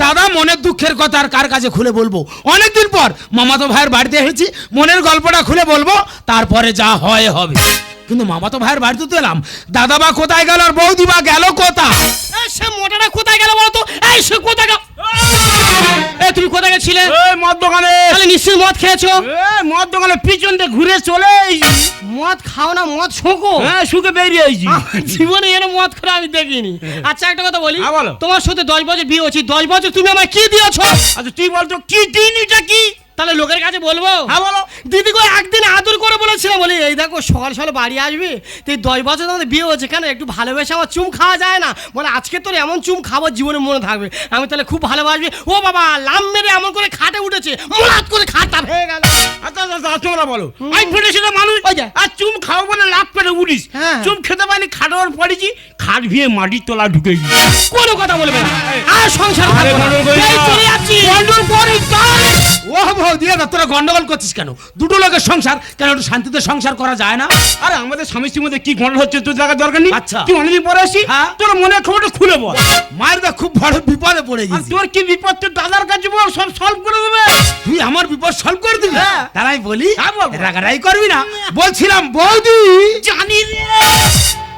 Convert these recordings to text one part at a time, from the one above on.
দাদা মনের দুঃখের কথা আর কার কাছে খুলে বলবো? অনেকদিন পর মামাতো ভাইয়ের বাড়িতে এসেছি, মনের গল্পটা খুলে বলবো, তারপরে যা হয় হবে। কিন্তু মামাতো ভাইয়ের বাড়িতে তো এলাম, দাদা বা কোথায় গেল আর বৌদি বা গেল কোথায়? সে মোটাটা কোথায় গেল বলতো? এই সে কোথায় গেল? তুমি কোথায় গেছিলে? মদ দোকানে। তাহলে নিশ্চয়ই মদ খেয়েছো। মদ দোকানে পিছন দিয়ে ঘুরে চলে মদ খাও না, মদ শোকো। হ্যাঁ, শুকে বেরিয়ে আইছি। জীবনে এর মদ করে আমি দেখিনি। আচ্ছা একটা কথা বলি, বলো। তোমার সাথে 10 বছর বিয়ে হচ্ছে, 10 বছর তুমি আমায় কি দিয়েছো? আচ্ছা তুই বলতো কি দিন, এটা কি? তাহলে লোকের কাছে বলবো? হ্যাঁ বলো। দিদি গো একদিন আদর করে বলেছিলাম, বলি এই দেখো সকাল সকাল বাড়ি আসবি, তুই 10 বছর আমাদের বিয়ে হচ্ছে, কেন একটু ভালোবেসে আমার চুম খাওয়া যায় না? বলে আজকে তোর এমন চুম খাবো জীবনে মনে থাকবে। আমি তাহলে খুব ভালোবাসবি। ও বাবা, লাম মেরে এমন করে খাটে উঠেছে, মোলাত করে খাটটা ভেঙে গেল। আচ্ছা তোমরা বলো, আমি ফেটেছিল মানুষ আর চুম খাও বলে লাভ করে উড়িস। চুম খেতে পারিনি, খাটোর পড়েছি, খাট ভিয়ে মাটির তলা ঢুকে গেছি। কোনো কথা বলবে না, আর সংসার করবো না। এই চলে যাচ্ছি। ও বৌদি, তোরা গন্ডগোল করছিস কেন? দুটো লোকের সংসার, কেন একটু শান্তিতে সংসার করা যায় না? আরে আমাদের স্বামী স্ত্রীর মধ্যে কি গন্ডগোল হচ্ছে তোর দেখার দরকার নেই। আচ্ছা। তুই অনেকদিন পরে আসি, তোর মনে খবরটা খুলে বল। মায়ের দা খুব বড় বিপদে পড়ে আর গেছি। তোর কি বিপদ তোর দাদার কাছে বল, সব সলভ করে দেবে। তুই আমার বিপদ সলভ করে দিবি? হ্যাঁ। তারাই বলি, হ্যাঁ, বলবো। রাগারাই করবি না। বলছিলাম বৌদি, জানি রে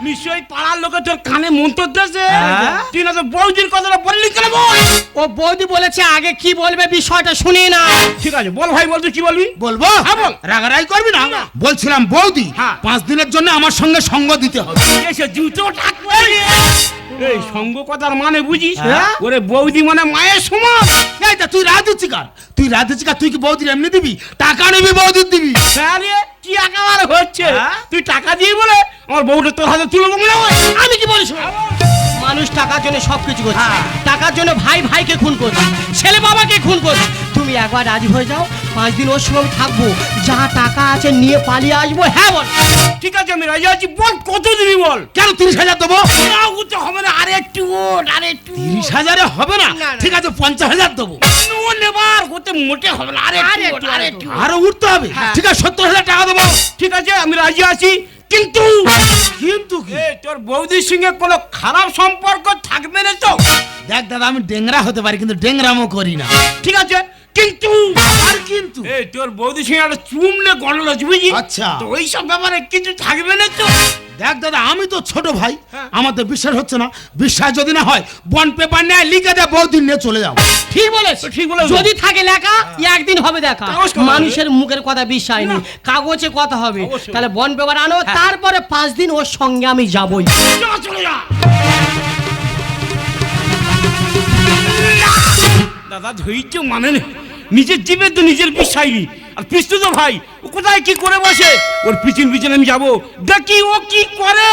নিশ্চয়ই পাড়ার লোকে তোর কানে মন্ত্র দিয়েছে। হ্যাঁ। তুই না তো বৌদির কথাটা বললি কেন? বল। ও বৌদি বলেছে আগে কি বলবে বিষয়টা শুনি না। ঠিক আছে বল ভাই, বল তুই কি বলবি? বলবো? হ্যাঁ, বল। রাগারাই করবি না। না। বলছিলাম বৌদি, হ্যাঁ। 5 দিনের জন্য আমার সঙ্গে সঙ্গ দিতে হবে। এসে জুতো টাকবে। এই সঙ্গ কথার মানে বুঝিস? হ্যাঁ। ওরে বৌদি মানে মায়ের সমান। এই তা তুই রাত দিচ্ছি কার? তুই রাত দিচ্ছি কার? তুই কি বৌদির এমনি দিবি? টাকা নিবি বৌদির দিবি? আরে কি একেবারে হচ্ছে? হ্যাঁ। তুই টাকা দিয়ে বলে আমার বউটা তোর হাতে তুলে দেবো না? আমি কি বলিস? মানুষ টাকার জন্য সবকিছু করছে। হ্যাঁ। টাকার জন্য ভাই ভাইকে খুন করছে, ছেলে বাবাকে খুন করছে। তুমি একবার রাজি হয়ে যাও, 5 দিন ওর সঙ্গে থাকবো, যা টাকা আছে নিয়ে পালিয়ে আসবো। হ্যাঁ বল। ঠিক আছে আমি রাজি আছি, বল কত দিবি বল। কেন 30,000 দেবো? না উঠতে হবে না, আরে একটু ওঠ, আরে একটু 30,000 হবে না? না। ঠিক আছে 50,000 দেবো। নেবার হতে মোটে হবে না, আরে একটু ওঠ, আরে একটু। আরো উঠতে হবে? হ্যাঁ। ঠিক আছে 70,000 টাকা দেবো। ঠিক আছে আমি রাজি আছি, কিন্তু কিন্তু কি? এই তোর বৌদির সঙ্গে কোনো খারাপ সম্পর্ক থাকবে না তো? দেখ দাদা, আমি ডেংরা হতে পারি কিন্তু ডেংরামও করি না। ঠিক আছে কিন্তু আর কিন্তু এই তোর বৌদির সঙ্গে একটা চুমলে গন্ডল আছে বুঝি? আচ্ছা। তো ওই সব ব্যাপারে কিছু থাকবে না তো? দেখ দাদা, আমি তো ছোট ভাই, হ্যাঁ। আমার তো বিশ্বাস হচ্ছে না। বিশ্বাস যদি না হয় বন্ড পেপার নিয়ে লিখে দে, বৌদি নিয়ে চলে যাও। ঠিক বলেছ, ঠিক বলেছ। যদি থাকে লেখা একদিন হবে দেখা। কাগজ কলমে। মানুষের মুখের কথা বিশ্বাস নেই, কাগজে কথা হবে। অবশ্যই। তাহলে বন পেপার আনো, হ্যাঁ। তারপরে 5 দিন ওর সঙ্গে আমি যাবই। চলে যা। দাদা ধৈর্য মানে নেই, নিজের জীবের তো নিজের বিশ্বাস নেই। আর পিস্তু তো ভাই, ও কোথায় কি করে বসে, ওর পিছন পিছন আমি যাবো, দেখি ও কি করে।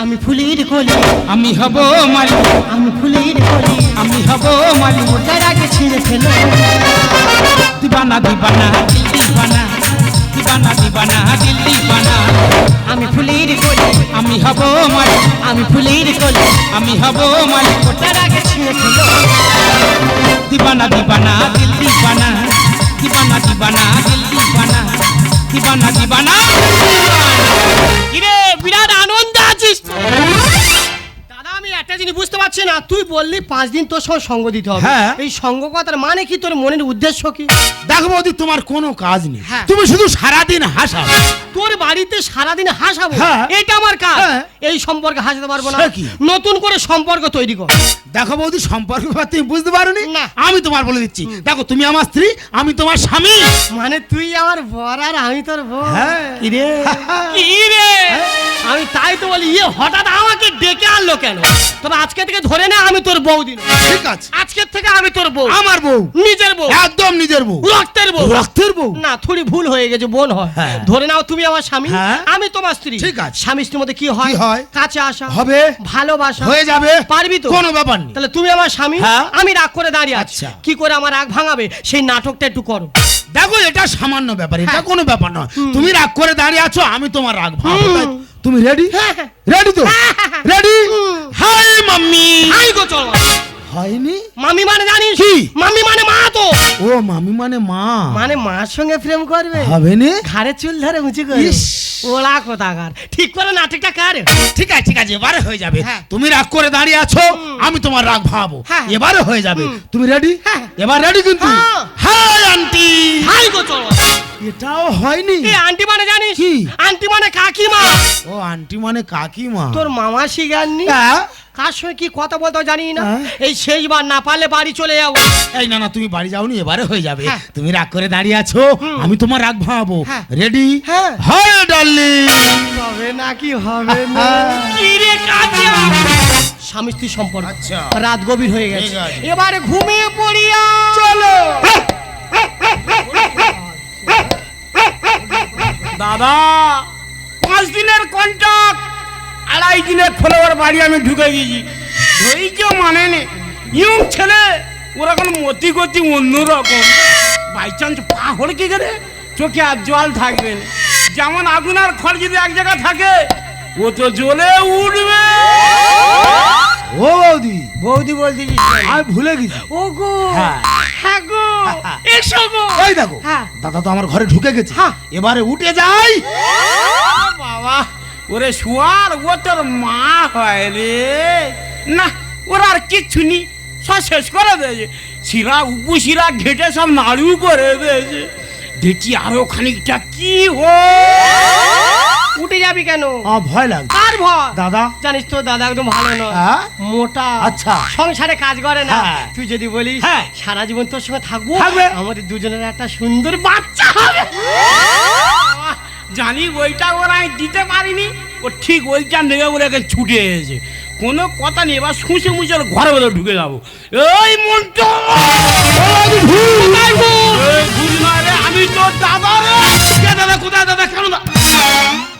আমি ফুলের কলি, আমি হব মালি, আমি ফুলের কলি, আমি হব মালি। তার আগে ছিঁড়ে ফেলো। দিবানা দিবানা দিল দিবানা, দিবানা দিবানা দিল দিবানা। আমি ফুলের কলি, আমি হব মালি, আমি ফুলের কলি, আমি হব মালি। তার আগে ছিঁড়ে ফেলো। দিবানা দিবানা দিল দিবানা, দিবানা দিবানা দিল দিবানা, দিবানা দিবানা। কিরে বিরাট আনন্দ আছিস দাদা? আমি একটা জিনিস বুঝতে পারছি না, তুই বললি 5 দিন তোর সঙ্গে সঙ্গ দিতে হবে। হ্যাঁ। এই সঙ্গ কথার মানে কি? তোর মনের উদ্দেশ্য কি? দেখো বৌদি, তোমার কোনো কাজ নেই, হ্যাঁ। তুমি শুধু সারাদিন হাসাও। তোর বাড়িতে সারাদিন হাসাবো, হ্যাঁ। এটা আমার কাজ। হ্যাঁ। এই সম্পর্কে হাসাতে পারবো না, সে কি? নতুন করে সম্পর্ক তৈরি কর। দেখো বৌদি, সম্পর্ক তুমি বুঝতে পারোনি। না। আমি তোমার বলে দিচ্ছি, দেখো তুমি আমার স্ত্রী, আমি তোমার স্বামী। মানে তুই আমার বর আর আমি তোর বউ? হ্যাঁ। কিরে কিরে, আমি তাই তো বলি, ইয়ে হঠাৎ আমাকে ডেকে আনলো কেন? তবে আজকে থেকে ধরে নে আমি তোর বউ দিন। ঠিক আছে, আজকের থেকে আমি তোর বউ, আমার বউ, নিজের বউ, একদম নিজের বউ, রক্তের বউ। রক্তের বউ। না থোড়ি ভুল হয়ে গেছে, বোন হয়। হ্যাঁ। ধরে নাও তুমি আমার স্বামী, হ্যাঁ। আমি তোমার স্ত্রী। ঠিক আছে। স্বামী স্ত্রীর মধ্যে কি হয়? কি হয়? কাছে আসা হবে, ভালোবাসা হয়ে যাবে, পারবি তো? কোনো ব্যাপার নেই। তাহলে তুমি আমার স্বামী, হ্যাঁ। আমি রাগ করে দাঁড়িয়ে আছি। আচ্ছা। কি করে আমার রাগ ভাঙাবে সেই নাটকটা একটু করো। দেখো এটা সামান্য ব্যাপার, এটা হ্যাঁ। কোনো ব্যাপার নয়। তুমি রাগ করে দাঁড়িয়ে আছো, আমি তোমার রাগ ভাঙাবো, তাই তো? তুমি রেডি? হ্যাঁ, হ্যাঁ। রেডি তো? হ্যাঁ, হ্যাঁ, হ্যাঁ। হয়নি? মামি মানে জানিস কি? মামি মানে মা তো। ও মামি মানে মা। মানে মার সঙ্গে প্রেম করবে, হবে নে? ঘাড়ে চুল ধরে উঁচু করে। ইস। ওলা কোথাকার, ঠিক করে নাটকটা কার। ঠিক আছে ঠিক আছে, এবারে হয়ে যাবে। হ্যাঁ। তুমি রাগ করে দাঁড়িয়ে আছো, আমি তোমার রাগ ভাবো। হ্যাঁ। এবারে হয়ে যাবে। তুমি রেডি? হ্যাঁ। এবার রেডি কিন্তু? হ্যাঁ। Hi aunty. হাই গো চলো। এটাও হয়নি? এই আন্টি মানে জানিস কি? আন্টি মানে কাকিমা। ও আন্টি মানে কাকিমা। তোর মামা শিখাননি? হ্যাঁ। কার সঙ্গে কি কথা বলতে জানি না। হ্যাঁ। এই শেষবার না পারলে বাড়ি চলে যাও। এই না না, তুমি বাড়ি যাওনি, এবারে হয়ে যাবে। হ্যাঁ। তুমি রাগ করে দাঁড়িয়ে আছো, আমি তোমার রাগ ভাবো। হ্যাঁ। রেডি? হ্যাঁ। Hi darling. হবে নাকি হবে না? কি রে কাজে স্বামী স্ত্রী সম্পর্ক। আচ্ছা। রাত গভীর হয়ে গেছে, ঠিক আছে। এবারে ঘুমিয়ে পড়িয়া চলো। দাদা 5 দিনের কন্ট্রাক্ট, 2.5 দিনের ফলোয়ার বাড়ি আমি ঢুকে গেছি। ধৈর্য মানে নে, ইয়ং ছেলে ওরা কোনো মতি গতি অন্যরকম। বাই চান্স পা হলে কি করে চোখে আর জল থাকবে না। যেমন আগুন আর খড় যদি এক জায়গায় থাকে, ও তো জ্বলে উঠবে। ও বৌদি, বৌদি বলতে আমি ভুলে গেছি। ও গো হ্যাঁ। হ্যাঁ গো এসো গো। ওই দেখো, হ্যাঁ। দাদা তো আমার ঘরে ঢুকে গেছে। হ্যাঁ। এবারে উঠে যাই। বাবা ওরে শুয়ার, ও তোর মা হয় রে। না ওরা আর কিচ্ছু নি, সব শেষ করে দিয়েছে। শিরা উপশিরা ঘেটে সব নাড়ু করে দিয়েছে। দেখি আরো খানিকটা কি উঠে যাবি কেন? ভয় লাগছে। কার ভয়? দাদা। জানিস তো দাদা একদম ভালো নয়, হ্যাঁ? মোটা। আচ্ছা। সংসারে কাজ করে না। হ্যাঁ। তুই যদি বলিস হ্যাঁ। সারা জীবন তোর সঙ্গে থাকবো, থাকবে। আমাদের দুজনের একটা সুন্দর বাচ্চা হবে। জানি ওইটা ওরা আমি দিতে পারিনি, ও ঠিক ওইটা নেবে বলে একে ছুটে এসেছে। কোনো কথা নেই, এবার শুষে মুছে ওর ঘরে ভেতরে ঢুকে যাবো। এই মন্টু, এই ভুল নয় রে, আমি তোর দাদা রে। দাদা কোথায়? দাদা কেন?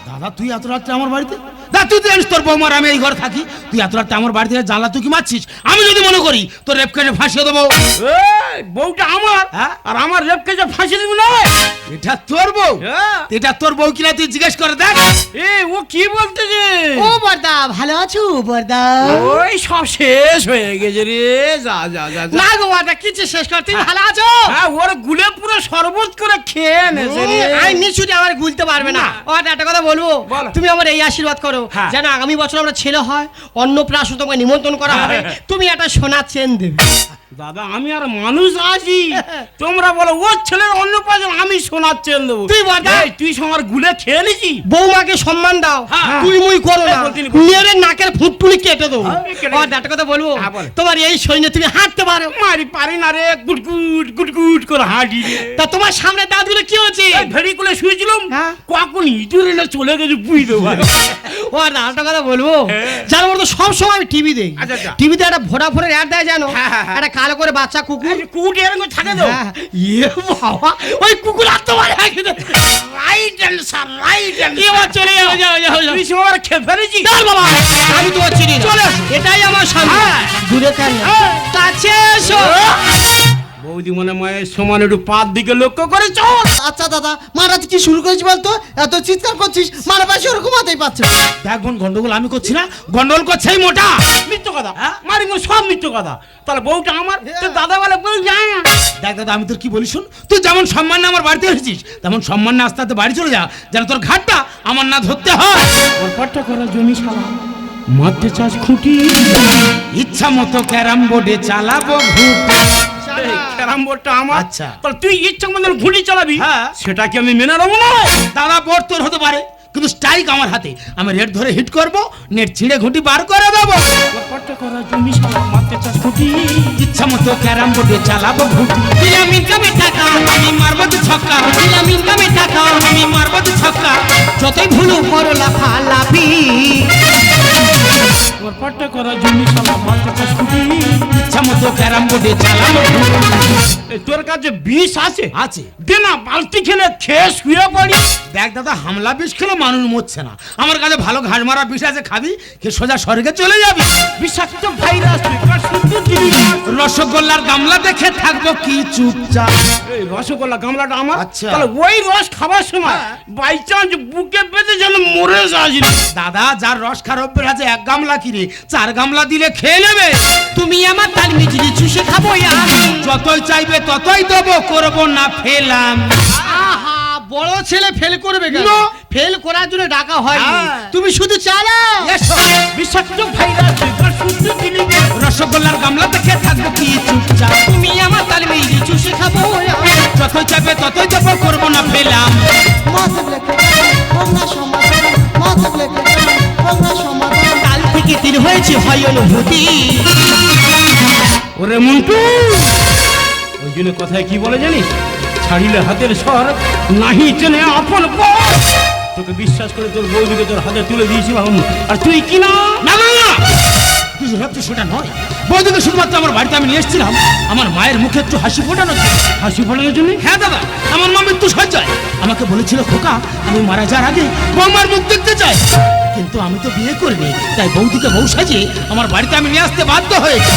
দাদা তুই এত রাত্রে আমার বাড়িতে? দা তুই তো জানিস তোর বৌমার আমি এই ঘর থাকি। তুই এত রাত্রে আমার বাড়ি থেকে জানলা তুই কি মারছিস? আমি যদি মনে করি তোর রেপ কেটে ফাঁসিয়ে দেবো। এই বউটা আমার, হ্যাঁ? আর আমার রেপকে যে ফাঁসি দিবি না। এটা তোর বউ? হ্যাঁ। এটা তোর বউ কিনা তুই জিজ্ঞেস করে দেখ। ও কি বলতেছে? ও বর্দা ভালো আছো বর্দা? ওই সব শেষ হয়ে গেছে রে। যা যা যা যা। না গো বর্দা কিছু শেষ কর, তুমি ভালো আছো? হ্যাঁ, ওর গুলে পুরো শরবত করে খেয়ে নেছে রে। আমি নিশ্চয়ই আমার গুলতে পারবে না। ও একটা কথা বলবো, বলো। তুমি আমার এই আশীর্বাদ করো হ্যাঁ। যেন আগামী বছর আমরা ছেলে হয়, অন্নপ্রাশন তোমাকে নিমন্ত্রণ করা হবে, তুমি একটা সোনার চেন দেবে। দাদা আমি আর মানুষ আছি, তোমরা বলো ওর ছেলের অন্য পাঁচজন আমি সোনার চেন দেবো। তুই বল না। এই, তুই আমার গুলে খেয়ে নিছি। বৌমাকে সম্মান দাও, হ্যাঁ। তুই মুই করো না, এই বলতে নি, বলতে নি। মেয়ের নাকের ফুটপুলি কেটে দেবো। আমি কেটে আর একটা কথা বলবো, হ্যাঁ, বল। তোমার এই সৈন্য তুমি হাঁটতে পারো। মারি পারি না রে, গুটগুট গুটগুট করে হাঁটি রে। তা তোমার সামনে দাঁতগুলো কি হচ্ছে? এই ভেড়ি কোলে শুয়েছিলাম, হ্যাঁ। কখন ইঁদুর এনে চলে গেছে বুঝতে পারি। ও আর একটা কথা বলবো, হ্যাঁ। যার মতো সব সময় আমি টিভি দেখি, আচ্ছা, আচ্ছা। টিভিতে একটা ভোডাফোনের অ্যাড দেয় জানো, হ্যাঁ, হ্যাঁ, হ্যাঁ। একটা কালো করে বাচ্চা কুকুর। কুকুর এরকম থাকে তো। হ্যাঁ, ইয়ে বাবা, ওই কুকুর আর তোমার রাইট অ্যান্সার, রাইট এবার চলে যাও, যাও, যাও, যাও। তুই সময় খেয়ে ফেলেছি। দাঁড় বাবা, আমি তো চিনি না। চলে। এটাই আমার সামনে, হ্যাঁ। দূরে কেন কাছে এসো। বৌদি মনে মায়ের সমান একটু পাত দিকে লক্ষ্য করে চল। আচ্ছা দাদা, মারাতে কি শুরু করেছিস বলতো? এত চিৎকার করছিস, মারা পাশে ওরকম ঘুমাতেই পারছে না। দেখ বোন, গন্ডগোল আমি করছি না, গন্ডগোল করছে এই মোটা। মিথ্য কথা, হ্যাঁ? মারি মো সব মিথ্য কথা। তাহলে বউটা আমার, তো দাদা বলে বউ যায় না। দেখ দাদা, আমি তোর কি বলি শুন, তুই যেমন সম্মান না আমার বাড়িতে এসেছিস, তেমন সম্মান না আস্তে আস্তে বাড়ি চলে যা, যেন তোর ঘাটটা আমার না ধরতে হয়। ওর পাট্টা করা জমি শালা মারতে চাস খুঁটি। ইচ্ছা মতো ক্যারাম বোর্ডে চালাবো ঘুঁটি। ক্যারাম বোর্ডটা আমার। আচ্ছা। তাহলে তুই ইচ্ছা মতো ঘুঁটি চালাবি, হ্যাঁ। সেটা কি আমি মেনে নেবো না? দাদা বোর্ড তোর হতে পারে, কিন্তু স্ট্রাইক আমার হাতে। আমি রেড ধরে হিট করব, নেট ছিঁড়ে ঘুঁটি বার করে দেবো। ওর পাট্টা করা জমি শালা মারতে চাস খুঁটি। ইচ্ছা মতো ক্যারাম বোর্ডে চালাবো ঘুঁটি। দিলাম ইনকামে টাকা, আমি মারবো তো ছক্কা, দিলাম ইনকামে টাকা, আমি মারবো তো ছক্কা। যতই ভুলু করো লাফালাফি। ওর পাট্টা করা জমি শালা মারতে চাস খুঁটি। ইচ্ছা মতো ক্যারাম বোর্ডে চালাবো ঘুঁটি। এই, তোর কাছে বিষ আছে? আছে। দে না, বালতি খেলে খেয়ে শুয়ে পড়ি। দেখ দাদা, হামলা বিষ খেলে মানুষ মরছে না, আমার কাছে ভালো ঘাস মারা বিষ আছে, খাবি কে সোজা স্বর্গে চলে যাবি। বিষাক্ত ভাইরাস, শুধু জিনিস। রসগোল্লার গামলা দেখে থাকবো কি চুপচাপ। এই রসগোল্লা গামলাটা আমার। আচ্ছা। তাহলে ওই রস খাবার সময় বাই চান্স বুকে পেতে যেন মরে যাস। দাদা, যার রস খারাপ আছে 1 গামলা কিনে 4 গামলা দিলে খেয়ে নেবে। তুমি আমার মিজরি চুষে খাবো আমি। যতই চাইবে ততই দেবো, করবো না ফেলাম। আহা, বড় ছেলে ফেল করবে কেন? না। ফেল করার জন্য ডাকা হয় হ্যাঁ। তুমি শুধু চালাও। এসো, বিষাক্ত ভাইরাস এবার শুদ্ধ দিলি রসগোল্লার গামলা দেখে থাকবো কি চুপচাপ। তুমি আমার তাল মিজরি চুষে খাবো আমি। যতই চাইবে ততই দেবো, করবো না ফেলাম। মা থাকলে হোক না সমাধান, মা থাকলে হোক না সমাধান। কাল থেকে দিন হয়েছে হয় অনুভূতি। ওরে মন্টু, ওই জন্য কথায় কি বলে জানিস, ছাড়িলে হাতের স্বর নাহি চেনে আপন পর। তোকে বিশ্বাস করে তোর বৌদিকে তোর হাতে তুলে দিয়েছি বাবু, আর তুই কি না না না না, তুই যে ভাবছিস সেটা নয়। বৌদিকে শুধুমাত্র আমার বাড়িতে আমি নিয়ে এসেছিলাম আমার মায়ের মুখে একটু হাসি ফোটানোর জন্য। হাসি ফোটানোর জন্য? হ্যাঁ দাদা, আমার মা মৃত্যু সজ্জায় আমাকে বলেছিল, খোকা আমি মারা যাওয়ার আগে বৌমার মুখ দেখতে চাই। কিন্তু আমি তো বিয়ে করিনি, তাই বৌদিকে বউ সাজিয়ে আমার বাড়িতে আমি নিয়ে আসতে বাধ্য হয়েছি।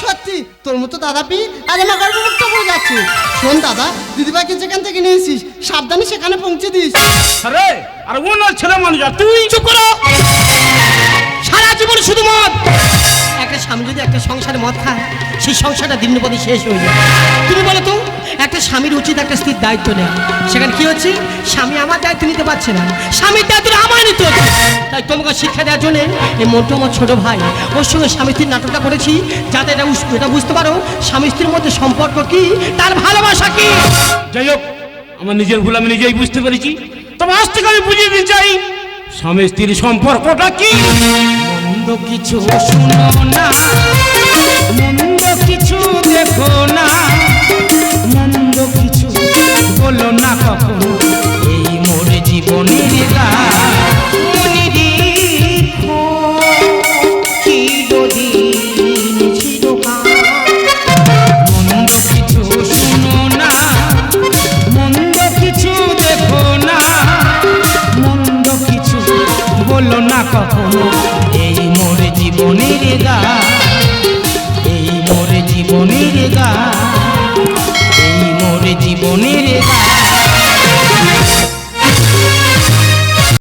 সত্যি তোর মতো দাদা পি আজ আমার গর্বমুক্ত হয়ে যাচ্ছে। শোন দাদা, দিদিভাইকে যেখান থেকে নিয়েছিস সাবধানে সেখানে পৌঁছে দিস। আরে আর ও না ছেলে মানুষ, আর তুই চুপ করো। সারা জীবন শুধু মদ। একটা স্বামী যদি একটা সংসারে মদ খায়, সেই সংসারটা দিন পথে শেষ হয়ে যায়। তুমি বলো তো, একটা স্বামীর উচিত একটা স্ত্রীর দায়িত্ব নেয়। সেখানে কি হচ্ছে, স্বামী আমার দায়িত্ব নিতে পারছে না, স্বামীর দায়িত্ব আমার নিতে হচ্ছে। তাই তোমাকে শিক্ষা দেওয়ার জন্য এই মন্টু আমার ছোট ভাই, ওর সঙ্গে স্বামী স্ত্রীর নাটকটা করেছি, যাতে এটা বুঝতে পারো স্বামী স্ত্রীর মধ্যে সম্পর্ক কি, তার ভালোবাসা কি। যাই হোক, আমার নিজের ভুল আমি নিজেই বুঝতে পেরেছি। তবে আজ থেকে আমি বুঝিয়ে দিতে চাই স্বামী স্ত্রীর সম্পর্কটা কি। মন্দ কিছু শুনো না, মন্দ কিছু দেখো না, মন্দ কিছু বলো না কখনো, এই মোর জীবনের গান। মনে রেখো, চিরদিন চিরকাল। মন্দ কিছু শুনো না, মন্দ কিছু দেখো না, মন্দ কিছু বলো না কখনো, এই মোর জীবনের গান, এই মোর জীবনের গান।